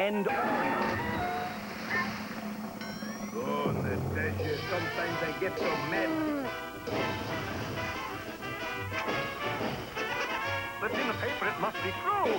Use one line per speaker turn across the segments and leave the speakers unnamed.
and...
Oh, Natasha, sometimes I get so mad.
But in the paper, it must be true.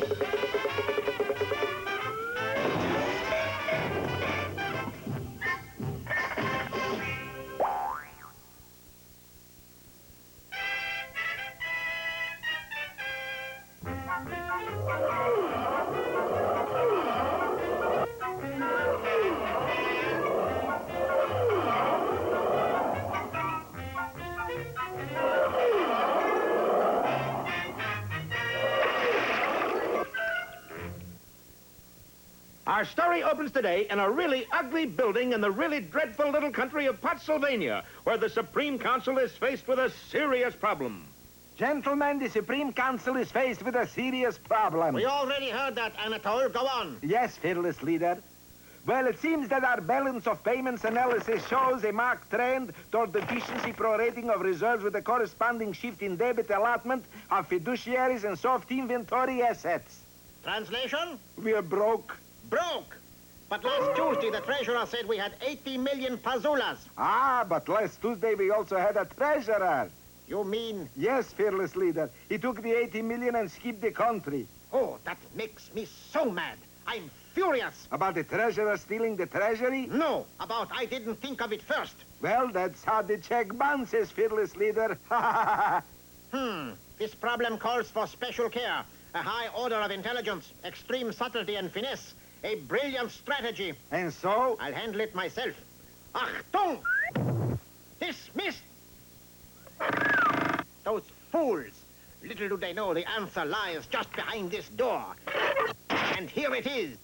Our story opens today in a really ugly building in the really dreadful little country of Moosylvania, where the Supreme Council is faced with a serious problem.
Gentlemen, the Supreme Council is faced with a serious problem.
We already heard that, Anatole. Go on.
Yes, fearless leader. Well, it seems that our balance of payments analysis shows a marked trend toward deficiency prorating of reserves with a corresponding shift in debit allotment of fiduciaries and soft inventory assets.
Translation?
We're broke.
Broke. But last Tuesday, the treasurer said we had 80 million pazulas.
Ah, but last Tuesday we also had a treasurer.
You mean?
Yes, fearless leader. He took the 80 million and skipped the country.
Oh, that makes me so mad. I'm furious.
About the treasurer stealing the treasury?
No, about I didn't think of it first.
Well, that's how the check bounces, fearless leader.
This problem calls for special care, a high order of intelligence, extreme subtlety and finesse, a brilliant strategy.
And so?
I'll handle it myself. Achtung! Dismissed! Those fools! Little do they know the answer lies just behind this door. And here it is.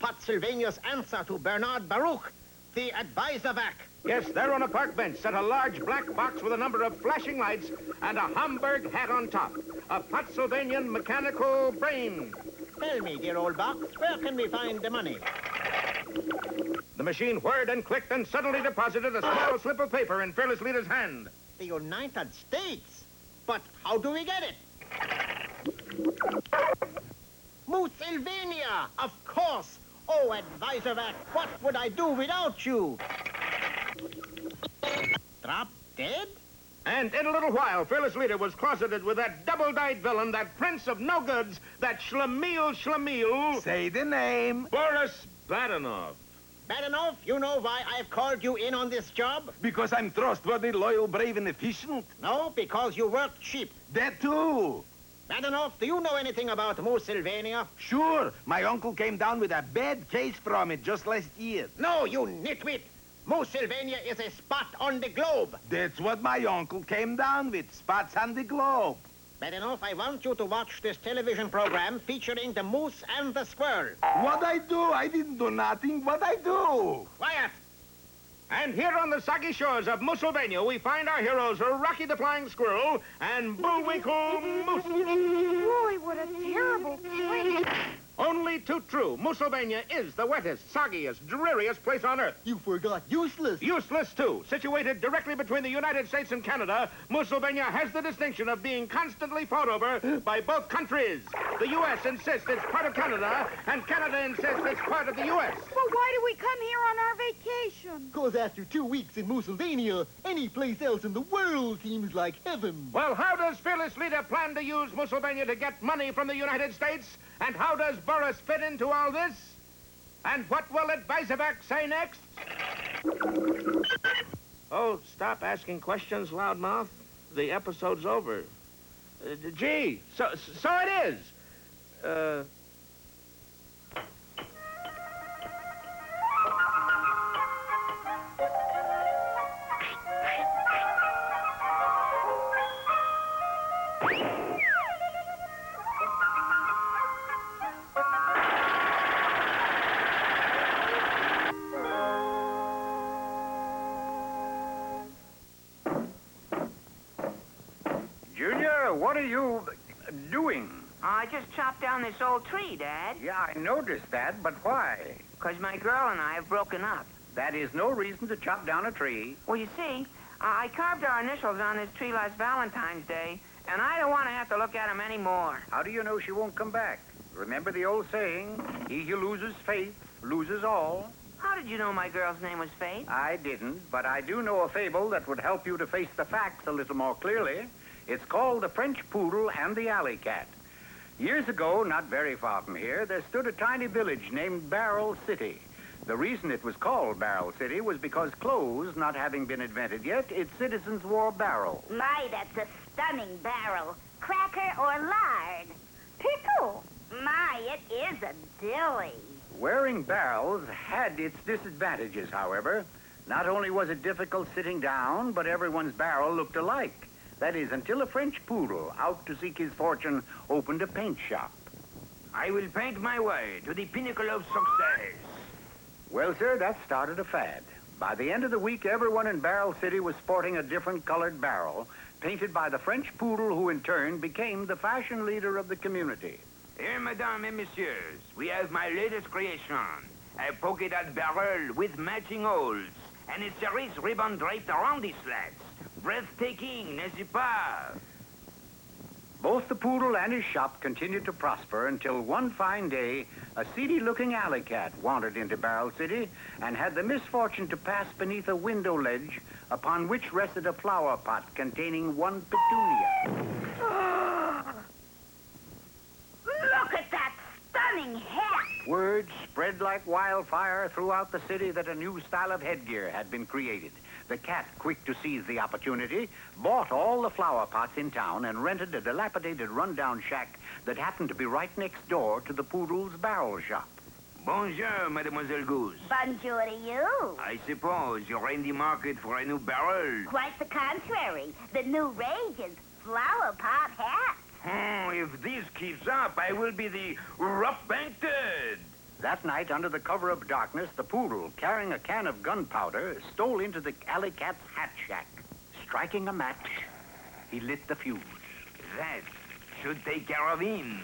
Moosylvania's answer to Bernard Baruch, the advisor back.
Yes, there on a park bench sat a large black box with a number of flashing lights and a Hamburg hat on top. A Moosylvanian mechanical brain.
Tell me, dear old box, where can we find the money?
The machine whirred and clicked and suddenly deposited a small slip of paper in Fearless Leader's hand.
The United States? But how do we get it? Moosylvania, of course. Oh, Advisor Vac, what would I do without you? Drop dead?
And in a little while, Fearless Leader was closeted with that double-dyed villain, that prince of no-goods, that Schlemiel.
Say the name.
Boris Badenov.
Badenov, you know why I've called you in on this job?
Because I'm trustworthy, loyal, brave, and efficient.
No, because you work cheap.
That too.
Badenov, do you know anything about Moosylvania?
Sure. My uncle came down with a bad case from it just last year.
No, you nitwit. Moosylvania is a spot on the globe.
That's what my uncle came down with, spots on the globe.
Badenov, I want you to watch this television program featuring the moose and the squirrel.
What I do? I didn't do nothing. What I do?
Quiet!
And here on the soggy shores of Moosylvania, we find our heroes Rocky the Flying Squirrel and Bullwinkle Moose.
Boy, what a terrible place.
Only too true. Moosylvania is the wettest, soggiest, dreariest place on earth.
You forgot useless.
Useless, too. Situated directly between the United States and Canada, Moosylvania has the distinction of being constantly fought over by both countries. The U.S. insists it's part of Canada, and Canada insists it's part of the U.S.
Well, why do we come here on our vacation?
Because after 2 weeks in Moosylvania, any place else in the world seems like heaven.
Well, how does Fearless Leader plan to use Moosylvania to get money from the United States? And how does Boris fit into all this? And what will Advisovac say next? Oh, stop asking questions, loudmouth. The episode's over. Gee, so it is.
Junior, what are you doing?
I just chopped down this old tree, Dad.
Yeah, I noticed that, but why?
Because my girl and I have broken up.
That is no reason to chop down a tree.
Well, you see, I carved our initials on this tree last Valentine's Day, and I don't want to have to look at them anymore.
How do you know she won't come back?
Remember the old saying, he who loses faith loses all?
How did you know my girl's name was Faith?
I didn't, but I do know a fable that would help you to face the facts a little more clearly. It's called The French Poodle and the Alley Cat. Years ago, not very far from here, there stood a tiny village named Barrel City. The reason it was called Barrel City was because clothes not having been invented yet, its citizens wore barrels.
My, that's a stunning barrel. Cracker or lard? Pickle. My, it is a dilly.
Wearing barrels had its disadvantages, however. Not only was it difficult sitting down, but everyone's barrel looked alike. That is, until a French poodle, out to seek his fortune, opened a paint shop.
I will paint my way to the pinnacle of success.
Well, sir, that started a fad. By the end of the week, everyone in Barrel City was sporting a different colored barrel, painted by the French poodle, who in turn became the fashion leader of the community.
Here, madame and messieurs, we have my latest creation. A polka dot barrel with matching holes, and a cerise ribbon draped around the slats. Breathtaking, n'est-ce pas?
Both the poodle and his shop continued to prosper until one fine day, a seedy-looking alley cat wandered into Barrel City and had the misfortune to pass beneath a window ledge upon which rested a flower pot containing one petunia.
Look at that stunning hat.
Word spread like wildfire throughout the city that a new style of headgear had been created. The cat, quick to seize the opportunity, bought all the flower pots in town and rented a dilapidated rundown shack that happened to be right next door to the poodle's barrel shop.
Bonjour, Mademoiselle Goose.
Bonjour to you.
I suppose you're in the market for a new barrel.
Quite the contrary. The new rage is flower pot hats.
If this keeps up, I will be the rough painted.
That night, under the cover of darkness, the poodle, carrying a can of gunpowder, stole into the alley cat's hat shack. Striking a match, he lit the fuse.
That should take care of him.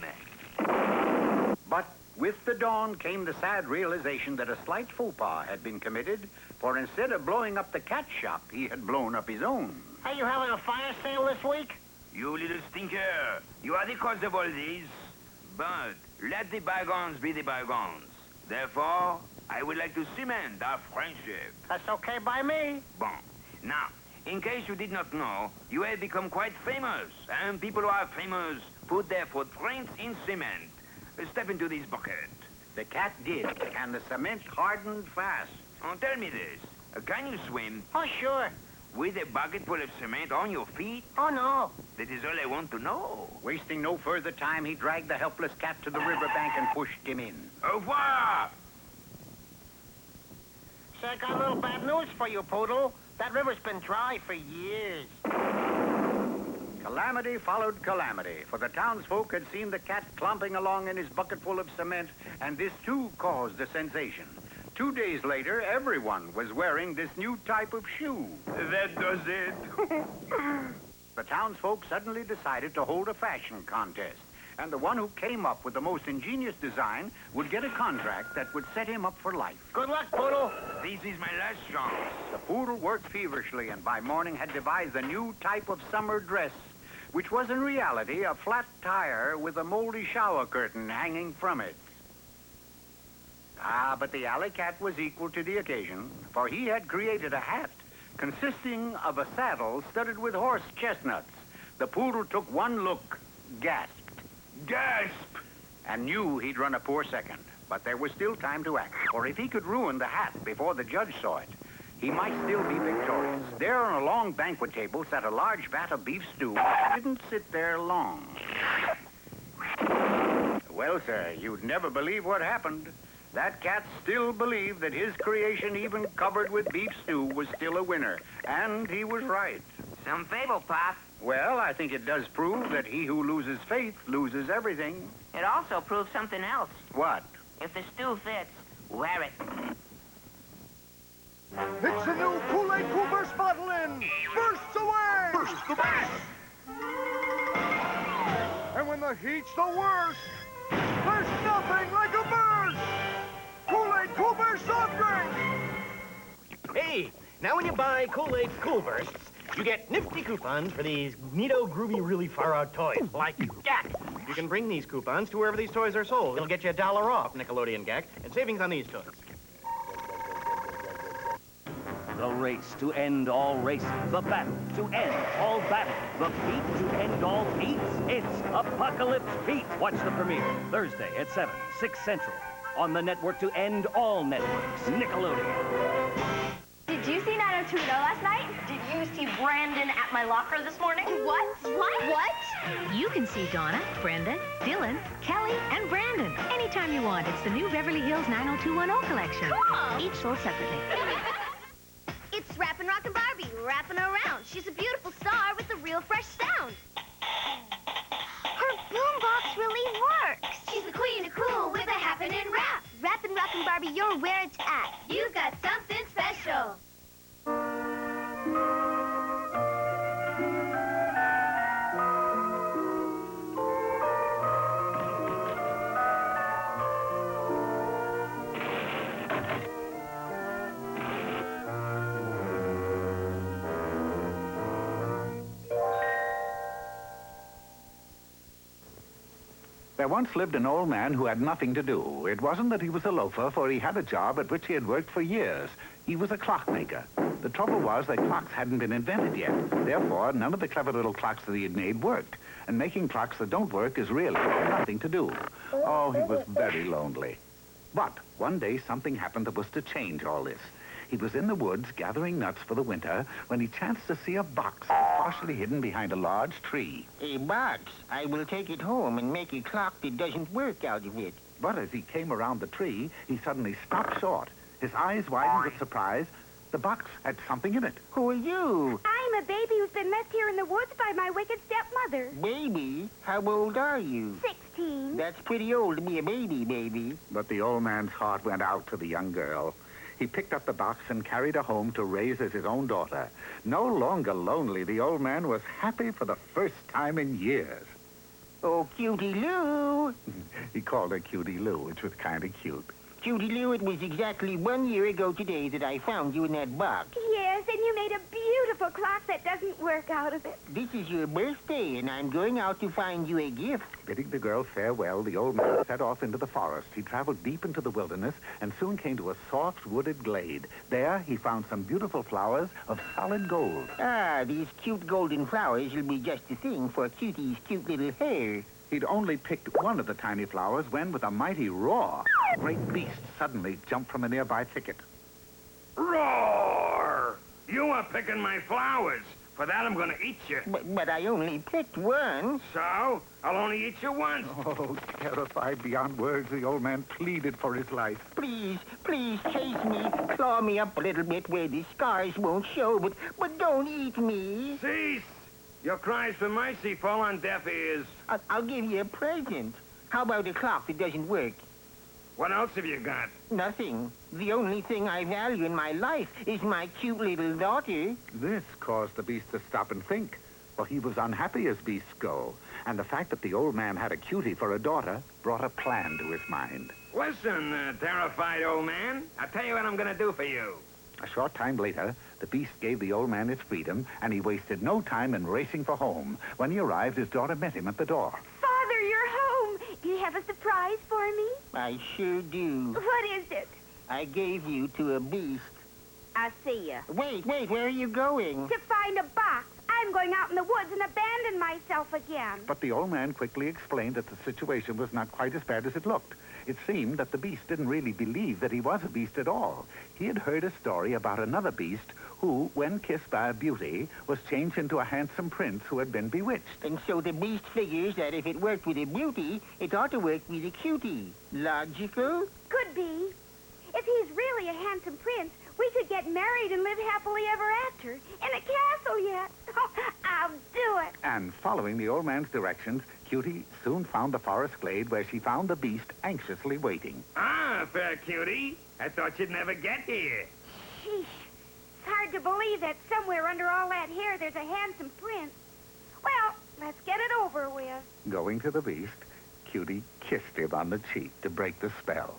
But with the dawn came the sad realization that a slight faux pas had been committed, for instead of blowing up the cat shop, he had blown up his own.
Are you having a fire sale this week?
You little stinker, you are the cause of all this. But let the bygones be the bygones. Therefore, I would like to cement our friendship.
That's okay by me.
Bon. Now, in case you did not know, you have become quite famous, and people who are famous put their footprints in cement. Step into this bucket.
The cat did, and the cement hardened fast.
Oh, tell me this. Can you swim?
Oh, sure.
With a bucket full of cement on your feet?
Oh, no.
That is all I want to know.
Wasting no further time, he dragged the helpless cat to the riverbank and pushed him in.
Au revoir!
Say, I got a little bad news for you, Poodle. That river's been dry for years.
Calamity followed calamity, for the townsfolk had seen the cat clomping along in his bucket full of cement, and this too caused a sensation. 2 days later, everyone was wearing this new type of shoe.
That does it.
The townsfolk suddenly decided to hold a fashion contest, and the one who came up with the most ingenious design would get a contract that would set him up for life.
Good luck, Poodle.
This is my last chance.
The poodle worked feverishly and by morning had devised a new type of summer dress, which was in reality a flat tire with a moldy shower curtain hanging from it. But the alley cat was equal to the occasion, for he had created a hat consisting of a saddle studded with horse chestnuts. The poodle took one look, gasped, and knew he'd run a poor second. But there was still time to act, for if he could ruin the hat before the judge saw it, he might still be victorious. There on a long banquet table sat a large vat of beef stew. It didn't sit there long. Well, sir, you'd never believe what happened. That cat still believed that his creation, even covered with beef stew, was still a winner. And he was right.
Some fable, Pop.
Well, I think it does prove that he who loses faith loses everything.
It also proves something else.
What?
If the stew fits, wear it.
It's a new Kool-Aid Cool Burst bottle in. Bursts away. Burst the burst. And when the heat's the worst, there's nothing like a burst. Kool-Aid Cool Burst soft drink.
Hey, now when you buy Kool-Aid Cool Bursts, you get nifty coupons for these neato, groovy, really far-out toys like that. You can bring these coupons to wherever these toys are sold. It'll get you $1 off, Nickelodeon gag, and savings on these toys.
The race to end all races. The battle to end all battles. The Pete to end all Pete's. It's Apocalypse Pete. Watch the premiere Thursday at 7, 6 Central. On the network to end all networks. Nickelodeon.
Did you see 90210 last night? Did you see Brandon at my locker this morning? What? What?
You can see Donna, Brenda, Dylan, Kelly, and Brandon anytime you want. It's the new Beverly Hills 90210 collection.
Cool.
Each sold separately.
It's Rappin' Rockin' Barbie, rapping around. She's a beautiful star with a real fresh sound. Her boombox really works. She's the queen of cool with a happening rap. Rappin' Rockin' Barbie, you're where it's at. You've got something special.
There once lived an old man who had nothing to do. It wasn't that he was a loafer, for he had a job at which he had worked for years. He was a clockmaker. The trouble was that clocks hadn't been invented yet. Therefore, none of the clever little clocks that he had made worked. And making clocks that don't work is really nothing to do. Oh, he was very lonely. But one day something happened that was to change all this. He was in the woods gathering nuts for the winter when he chanced to see a box partially hidden behind a large tree.
A box. I will take it home and make a clock that doesn't work out of it.
But as he came around the tree, he suddenly stopped short. His eyes widened with surprise. The box had something in it.
Who are you?
I'm a baby who's been left here in the woods by my wicked stepmother.
Baby? How old are you?
16.
That's pretty old to be a baby.
But the old man's heart went out to the young girl. He picked up the box and carried her home to raise as his own daughter. No longer lonely, the old man was happy for the first time in years.
Oh, Cutie Lou.
He called her Cutie Lou, which was kind of cute.
Cutie Lou, it was exactly 1 year ago today that I found you in that box.
Yes, and you made a beautiful clock that doesn't work out of it.
This is your birthday, and I'm going out to find you a gift.
Bidding the girl farewell, the old man set off into the forest. He traveled deep into the wilderness and soon came to a soft wooded glade. There, he found some beautiful flowers of solid gold.
Ah, these cute golden flowers will be just the thing for Cutie's cute little hair.
He'd only picked one of the tiny flowers when, with a mighty roar, a great beast suddenly jumped from a nearby thicket.
Roar! You are picking my flowers. For that, I'm going to eat you.
But I only picked one.
So? I'll only eat you once.
Oh, terrified beyond words, the old man pleaded for his life.
Please chase me. Claw me up a little bit where the scars won't show, but don't eat me.
Cease! Your cries for mercy fall on deaf ears.
I'll give you a present. How about a clock that doesn't work?
What else have you got?
Nothing. The only thing I value in my life is my cute little daughter.
This caused the beast to stop and think, for he was unhappy as beasts go. And the fact that the old man had a cutie for a daughter brought a plan to his mind.
Listen, terrified old man. I'll tell you what I'm going to do for you.
A short time later, the beast gave the old man his freedom, and he wasted no time in racing for home. When he arrived, his daughter met him at the door.
Father, you're home. Do you have a surprise for me?
I sure do.
What is it?
I gave you to a beast.
I see ya.
Wait, where are you going?
To find a box. I'm going out in the woods and abandon myself again.
But the old man quickly explained that the situation was not quite as bad as it looked. It seemed that the beast didn't really believe that he was a beast at all. He had heard a story about another beast who, when kissed by a beauty, was changed into a handsome prince who had been bewitched.
And so the beast figures that if it worked with a beauty, it ought to work with a cutie. Logical?
Could be. If he's really a handsome prince, we could get married and live happily ever after. In a castle yet. I'll do it.
And following the old man's directions, Cutie soon found the forest glade where she found the beast anxiously waiting.
Ah, fair cutie. I thought you'd never get here.
Sheesh. It's hard to believe that somewhere under all that hair there's a handsome prince. Well, let's get it over with.
Going to the beast, Cutie kissed him on the cheek to break the spell.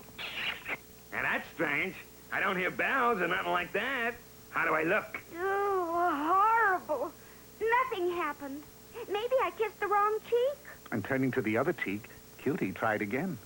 Now, that's strange. I don't hear bells or nothing like that. How do I look?
Oh, horrible. Nothing happened. Maybe I kissed the wrong cheek.
And turning to the other cheek, Cutie tried again.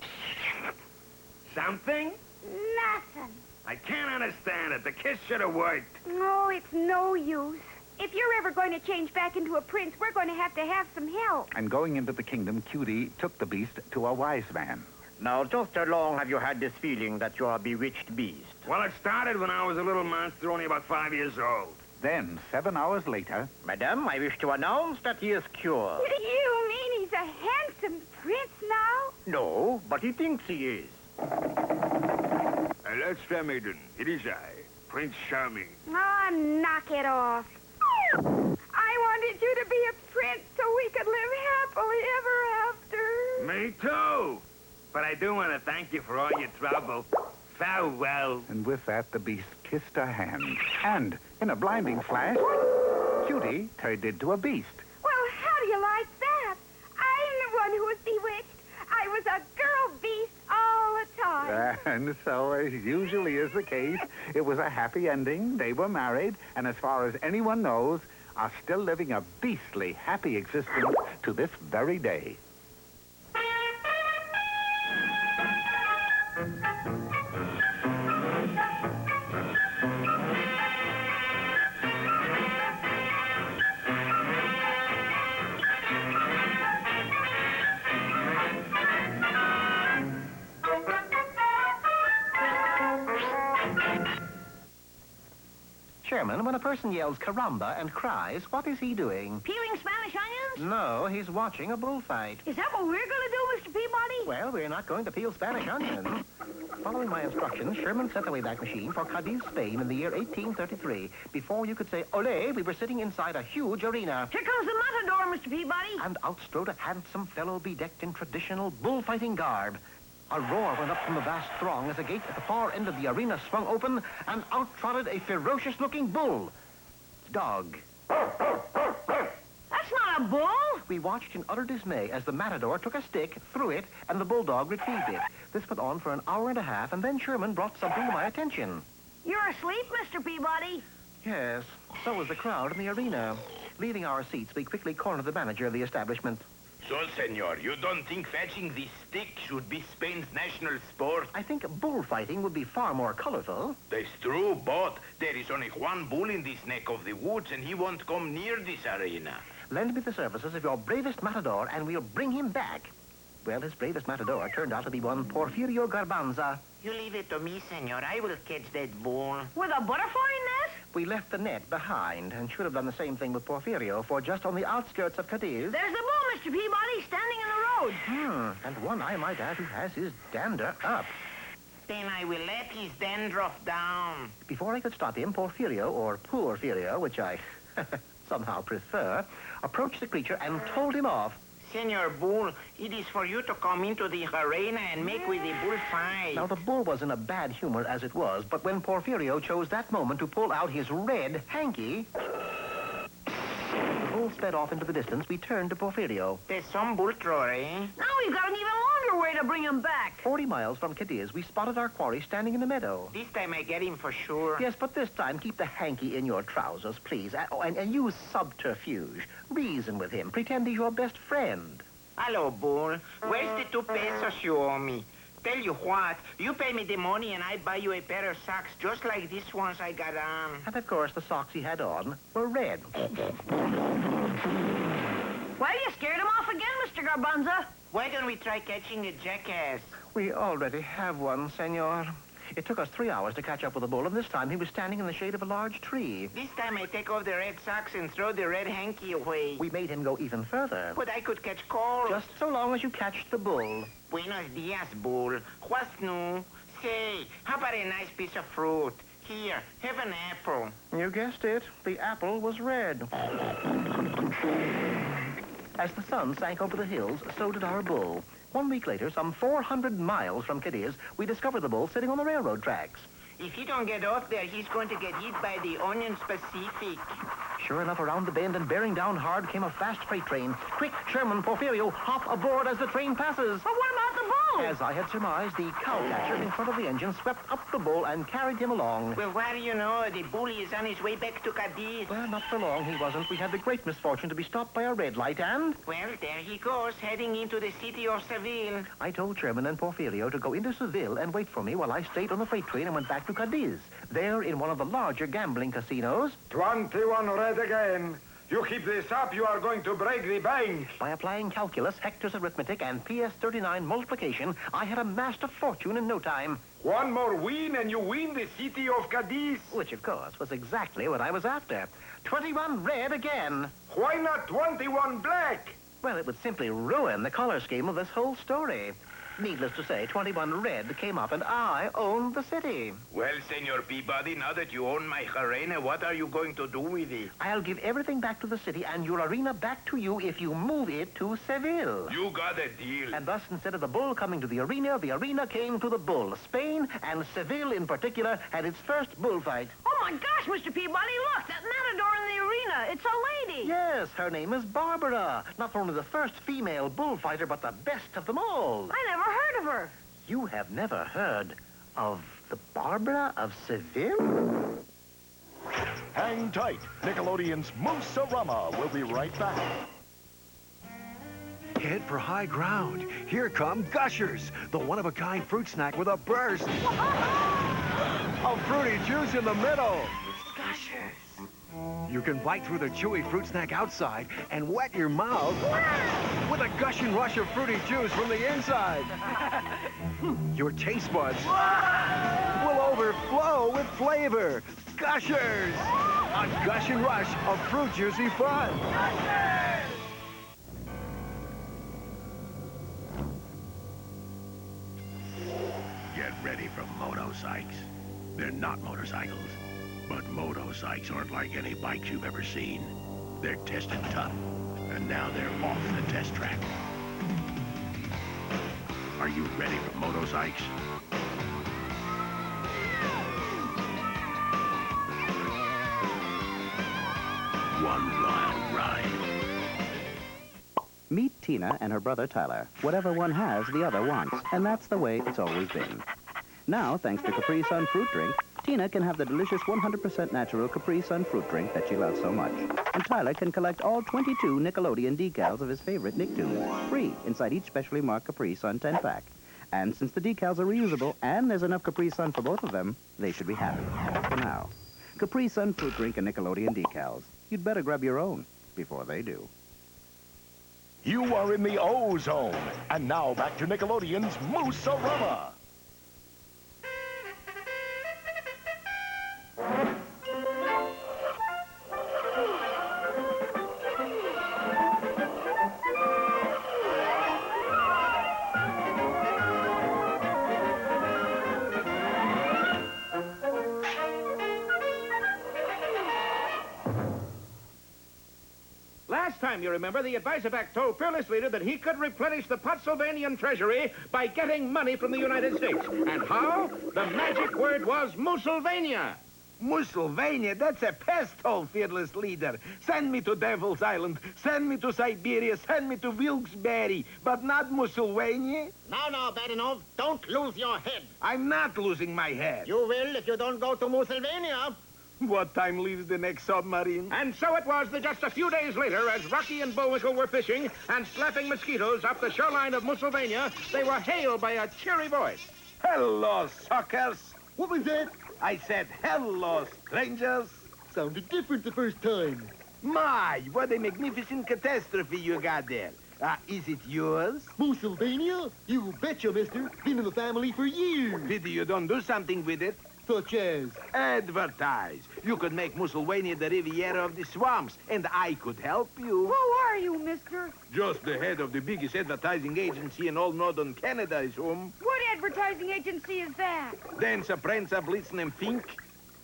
Something?
Nothing.
I can't understand it. The kiss should have worked.
Oh, it's no use. If you're ever going to change back into a prince, we're going to have some help.
And going into the kingdom, Cutie took the beast to a wise man.
Now, just how long have you had this feeling that you're a bewitched beast?
Well, it started when I was a little monster, only about 5 years old.
Then, 7 hours later...
Madam, I wish to announce that he is cured.
You mean he's a handsome prince now?
No, but he thinks he is.
That's fair, maiden. It is I, Prince Charming.
Oh, knock it off. I wanted you to be a prince so we could live happily ever after.
Me too. But I do want to thank you for all your trouble. Farewell.
And with that, the beast kissed her hand. And, in a blinding flash, Cutie turned into a beast.
Well, how do you like that? I'm the one who was bewitched. I was a girl beast all the time.
And so, as usually is the case, it was a happy ending. They were married, and as far as anyone knows, are still living a beastly happy existence to this very day.
Chairman, when a person yells caramba and cries, what is he doing?
Peeling Spanish onions?
No, he's watching a bullfight.
Is that what we're going to do, Mr. Peabody?
Well, we're not going to peel Spanish onions. Following my instructions, Sherman set the Wayback Machine for Cadiz, Spain in the year 1833. Before you could say, ole, we were sitting inside a huge arena.
Here comes the matador, Mr. Peabody.
And out strode a handsome fellow bedecked in traditional bullfighting garb. A roar went up from the vast throng as a gate at the far end of the arena swung open, and out trotted a ferocious-looking bull. Dog.
That's not a bull.
We watched in utter dismay as the matador took a stick, threw it, and the bulldog retrieved it. This went on for an hour and a half, and then Sherman brought something to my attention.
You're asleep, Mr. Peabody.
Yes, so was the crowd in the arena. Leaving our seats, we quickly cornered the manager of the establishment.
So, senor, you don't think fetching the stick should be Spain's national sport?
I think bullfighting would be far more colorful.
That's true, but there is only one bull in this neck of the woods, and he won't come near this arena.
Lend me the services of your bravest matador, and we'll bring him back. Well, his bravest matador turned out to be one Porfirio Garbanza.
You leave it to me, senor. I will catch that bull.
With a butterfly net?
We left the net behind and should have done the same thing with Porfirio, for just on the outskirts of Cadiz...
There's the bull, Mr. Peabody, standing in the road.
And one, I might add, who has his dander up.
Then I will let his dandruff down.
Before I could stop him, Porfirio, or Porfirio, which I somehow prefer, approached the creature and told him off.
Senor Bull, it is for you to come into the arena and make with the bull fight.
Now, the bull was in a bad humor as it was, but when Porfirio chose that moment to pull out his red hanky... The bull sped off into the distance. We turned to Porfirio.
There's some bull thrower, eh?
Now we've got an even longer way to bring him back.
40 miles from Cadiz, we spotted our quarry standing in the meadow.
This time I get him for sure.
Yes, but this time keep the hanky in your trousers, please. And use subterfuge. Reason with him. Pretend he's your best friend.
Hello, Bull. Where's the 2 pesos you owe me? Tell you what, you pay me the money and I buy you a pair of socks just like these ones I got on.
And of course, the socks he had on were red.
Well, you scared him off again, Mr. Garbanza.
Why don't we try catching a jackass?
We already have one, senor. It took us 3 hours to catch up with the bull, and this time he was standing in the shade of a large tree.
This time I take off the red socks and throw the red hanky away.
We made him go even further.
But I could catch cold.
Just so long as you catch the bull.
Buenos dias, Bull. What's new? Say, how about a nice piece of fruit? Here, have an apple.
You guessed it. The apple was red. As the sun sank over the hills, so did our bull. 1 week later, some 400 miles from Cadiz, we discovered the bull sitting on the railroad tracks.
If he don't get off there, he's going to get hit by the Onion Pacific.
Sure enough, around the bend and bearing down hard came a fast freight train. Quick, Sherman, Porfirio, hop aboard as the train passes.
But what about the bull?
As I had surmised, the cowcatcher in front of the engine swept up the bull and carried him along.
Well, what do you know? The bully is on his way back to Cadiz.
Well, not for long, he wasn't. We had the great misfortune to be stopped by a red light and...
Well, there he goes, heading into the city of Seville.
I told Sherman and Porfirio to go into Seville and wait for me while I stayed on the freight train and went back to Cadiz. There, in one of the larger gambling casinos...
21 red again. You keep this up, you are going to break the bank.
By applying calculus, Hector's arithmetic, and PS39 multiplication, I had amassed a fortune in no time.
One more win and you win the city of Cadiz.
Which, of course, was exactly what I was after. 21 red again.
Why not 21 black?
Well, it would simply ruin the color scheme of this whole story. Needless to say, 21 red came up and I owned the city.
Well, Senor Peabody, now that you own my Jarena, what are you going to do with it?
I'll give everything back to the city and your arena back to you if you move it to Seville.
You got a deal.
And thus, instead of the bull coming to the arena came to the bull. Spain, and Seville in particular, had its first bullfight.
Oh, my gosh, Mr. Peabody, look, that matador in the arena. It's a lady.
Yes, her name is Barbara. Not only the first female bullfighter, but the best of them all.
I never heard of her.
You have never heard of the Barbara of Seville?
Hang tight. Nickelodeon's Moose-a-Rama will be right back.
Head for high ground. Here come Gushers, the one-of-a-kind fruit snack with a burst of fruity juice in the middle.
Gushers.
You can bite through the chewy fruit snack outside and wet your mouth with a gushing rush of fruity juice from the inside. Your taste buds will overflow with flavor. Gushers! A gushing rush of fruit juicy fun.
Get ready for motorcycles. They're not motorcycles. But motorcycles aren't like any bikes you've ever seen. They're tested tough, and now they're off the test track. Are you ready for motorcycles? One wild ride.
Meet Tina and her brother Tyler. Whatever one has, the other wants, and that's the way it's always been. Now, thanks to Capri Sun Fruit Drink, Tina can have the delicious 100% natural Capri Sun fruit drink that she loves so much. And Tyler can collect all 22 Nickelodeon decals of his favorite Nicktoons, free inside each specially marked Capri Sun 10-pack. And since the decals are reusable and there's enough Capri Sun for both of them, they should be happy. For now. Capri Sun fruit drink and Nickelodeon decals. You'd better grab your own before they do.
You are in the O-Zone. And now back to Nickelodeon's Moose-a-Rama.
Last time, you remember, the advisor back told fearless leader that he could replenish the Potsylvanian treasury by getting money from the United States. And how? The magic word was Moosylvania.
Moosylvania, that's a pesto, fearless leader. Send me to Devil's Island, send me to Siberia, send me to Wilkes-Barre, but not Moosylvania.
Now, Badenov, don't lose your head.
I'm not losing my head.
You will if you don't go to Moosylvania.
What time leaves the next submarine?
And so it was that just a few days later, as Rocky and Bullwinkle were fishing and slapping mosquitoes off the shoreline of Moosylvania, they were hailed by a cheery voice.
Hello, suckers.
What was that?
I said, hello, strangers.
Sounded different the first time.
My, what a magnificent catastrophe you got there. Is it yours?
Moosylvania? You betcha, mister. Been in the family for years.
Pity you don't do something with it.
Such as?
Advertise. You could make Moosylvania the Riviera of the swamps, and I could help you.
Who are you, mister?
Just the head of the biggest advertising agency in all northern Canada is whom.
What advertising agency is that?
Dancer, Prancer, Blitzen, and Fink.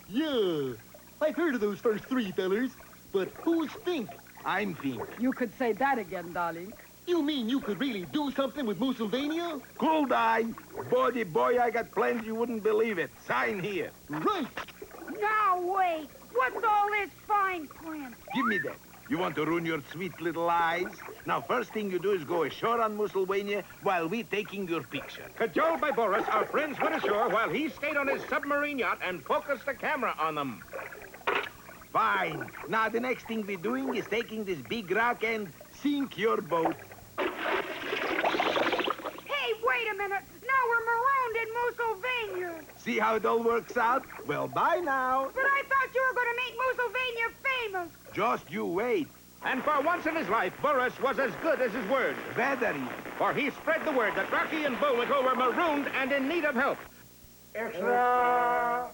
Yeah, I've heard of those first three fellers, but who's Fink?
I'm Fink.
You could say that again, darling. You mean you could really do something with Moosylvania?
Cool, die. Buddy boy, I got plans you wouldn't believe it. Sign here.
Right.
Now, wait. What's all this fine print?
Give me that. You want to ruin your sweet little eyes? Now, first thing you do is go ashore on Moosylvania while we taking your picture.
Cajoled by Boris, our friends went ashore while he stayed on his submarine yacht and focused the camera on them.
Fine. Now, the next thing we're doing is taking this big rock and sink your boat.
Hey, wait a minute. Now we're marooned in Moosylvania.
See how it all works out? Well, bye now.
But I thought you were going to make Moosylvania famous.
Just you wait.
And for once in his life, Boris was as good as his word.
Better even.
For he spread the word that Rocky and Bullwinkle were marooned and in need of help.
Extra!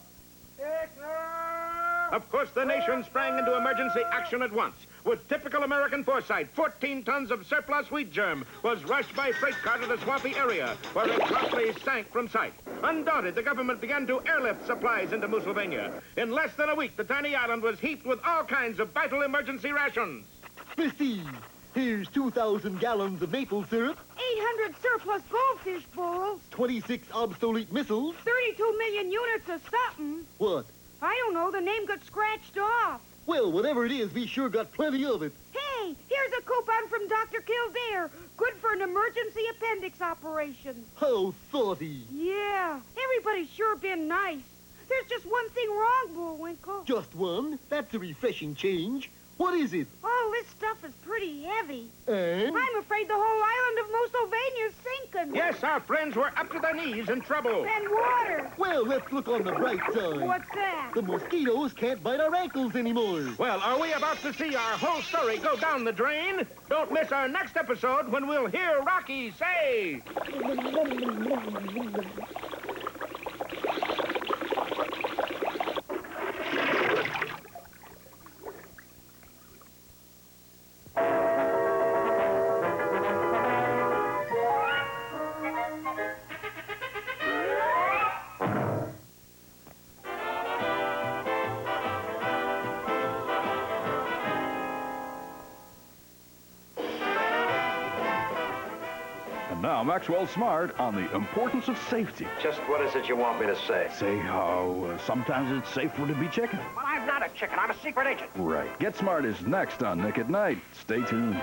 Of course, the nation sprang into emergency action at once. With typical American foresight, 14 tons of surplus wheat germ was rushed by freight car to the swampy area, where it promptly sank from sight. Undaunted, the government began to airlift supplies into Moosylvania. In less than a week, the tiny island was heaped with all kinds of vital emergency rations.
Missy, here's 2,000 gallons of maple syrup,
800 surplus goldfish bowls,
26 obsolete missiles.
32 million units of something.
What?
I don't know. The name got scratched off.
Well, whatever it is, we sure got plenty of it.
Hey, here's a coupon from Dr. Kildare. Good for an emergency appendix operation.
How thoughty.
Yeah, everybody's sure been nice. There's just one thing wrong, Bullwinkle.
Just one? That's a refreshing change. What is it?
Oh, this stuff is pretty heavy.
And?
I'm afraid the whole island of Moosylvania is sinking.
Yes, our friends were up to their knees in trouble.
And water.
Well, let's look on the bright side.
What's that?
The mosquitoes can't bite our ankles anymore.
Well, are we about to see our whole story go down the drain? Don't miss our next episode when we'll hear Rocky say...
And now Maxwell Smart on the importance of safety.
Just what is it you want me to say?
Say how sometimes it's safer to be chicken.
Well, I'm not a chicken. I'm a secret agent.
Right. Get Smart is next on Nick at Night. Stay tuned.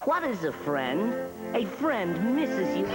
What is a friend? A friend misses you.